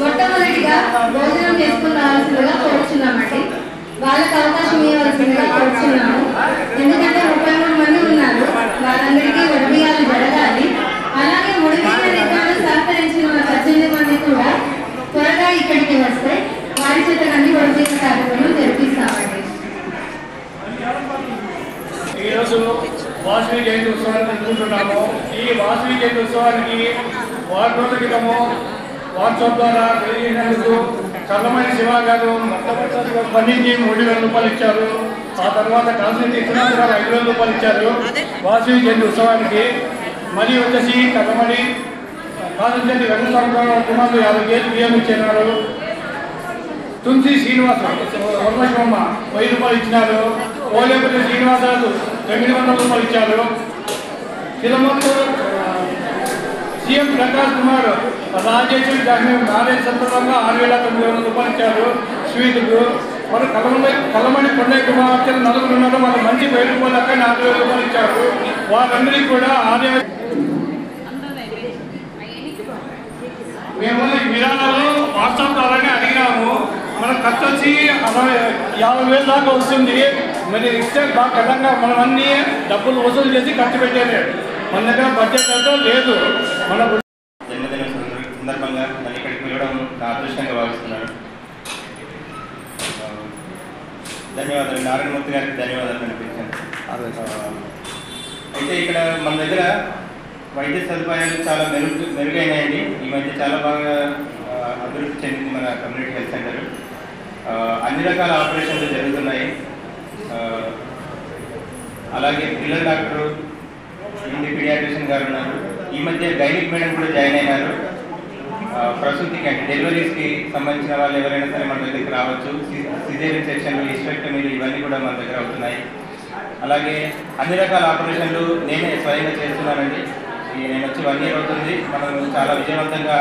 మొట్టమొదటిగా భోజనం చేసుకున్నాల్సిందిగా కోరుచున్నామండి. వాళ్ళకి అవకాశం ఇవ్వాల్సిందిగా కోరుచున్నాము. ఎందుకంటే 33 మంది ఉన్నారు, వాళ్ళందరికీ వడిబియ్యాలు జరగాలి. అలాగే వడిబియ్యాల నిర్మాణ సహకరించిన 18 మంది కూడా త్వరగా ఇక్కడికి వస్తే వారి చేత అన్ని వడిబియ్యాల కార్యక్రమం జరిపిస్తామండి. ఈరోజు వాసవి జయంతి ఉత్సవాన్ని జరుపుకుంటున్నాము. ఈ వాసవి జయంతి ఉత్సవానికి వారి రోజుల క్రితము వాట్సాప్ ద్వారా తెలియజేసినందుకు చల్లమణి శివ గారు మొట్టమొదటిగా స్పందించి 3,000 రూపాయలు ఇచ్చారు. ఆ తర్వాత కాన్స్టిట్యూన్సీ ఇచ్చినందుకు 5,000 రూపాయలు ఇచ్చారు వాసవి జయంతి ఉత్సవానికి. మరియు వచ్చేసి చల్లమణి కాన్స్టిట్యూన్సీ వెంకటస్వామి కుమారులు 50 కేజీలు బియ్యం ఇచ్చినారు. తుంసి శ్రీనివాస వర్మశివమ్మ 1000 రూపాయలు ఇచ్చినారు. ఓలేపల్లి శ్రీనివాసరాజు 900 రూపాయలు ఇచ్చారు. తిరుమత్తూరు సీఎం ప్రకాష్ కుమార్ రాజేశ్వరి మ్యారేజ్ సందర్భంగా 6,900 రూపాయలు ఇచ్చారు స్వీట్కు. మరి కల్లమణి కొండయ్య కుమార్తెలు 4 ఉన్నారు, వాళ్ళకి మంచి 1000 రూపాయలు అక్కడ 4,000 రూపాయలు ఇచ్చారు. వారందరికీ కూడా మేము ఈ విరాళాలు వాట్సాప్ ద్వారానే అడిగినాము. మనకు ఖర్చు వచ్చి 50,000 దాకా వస్తుంది. మరి ఇస్తే బాగా కథంగా మనం అన్ని డబ్బులు వసూలు చేసి ఖర్చు పెట్టేది. మన దగ్గర బడ్జెట్ అయితే లేదు. మన జన్మదిన సందర్భంగా నన్ను ఇక్కడికి పిలవడం నా అదృష్టంగా భావిస్తున్నాను. ధన్యవాదాలు. నారాయణమూర్తి గారికి ధన్యవాదాలు అనిపించాను. అయితే ఇక్కడ మన దగ్గర వైద్య సదుపాయాలు చాలా మెరుగైనాయండి. ఈ మధ్య చాలా బాగా అభివృద్ధి చెందింది మన కమ్యూనిటీ హెల్త్ సెంటర్. అన్ని రకాల ఆపరేషన్లు జరుగుతున్నాయి. అలాగే పిల్లల డాక్టరు ఇండి పీడియాట్రిషియన్ గారు ఉన్నారు. ఈ మధ్య గైనిక్ మేడం కూడా జాయిన్ అయినారు. ప్రసూతికి అంటే డెలివరీస్కి సంబంధించిన వాళ్ళు ఎవరైనా సరే మన దగ్గరికి రావచ్చు. సిజేరియన్ సెక్షన్లు, హిస్టెక్టమీలు ఇవన్నీ కూడా మన దగ్గర అవుతున్నాయి. అలాగే అన్ని రకాల ఆపరేషన్లు నేనే స్వయంగా చేస్తున్నానండి. నేను వచ్చి 1 year అవుతుంది. మనం చాలా విజయవంతంగా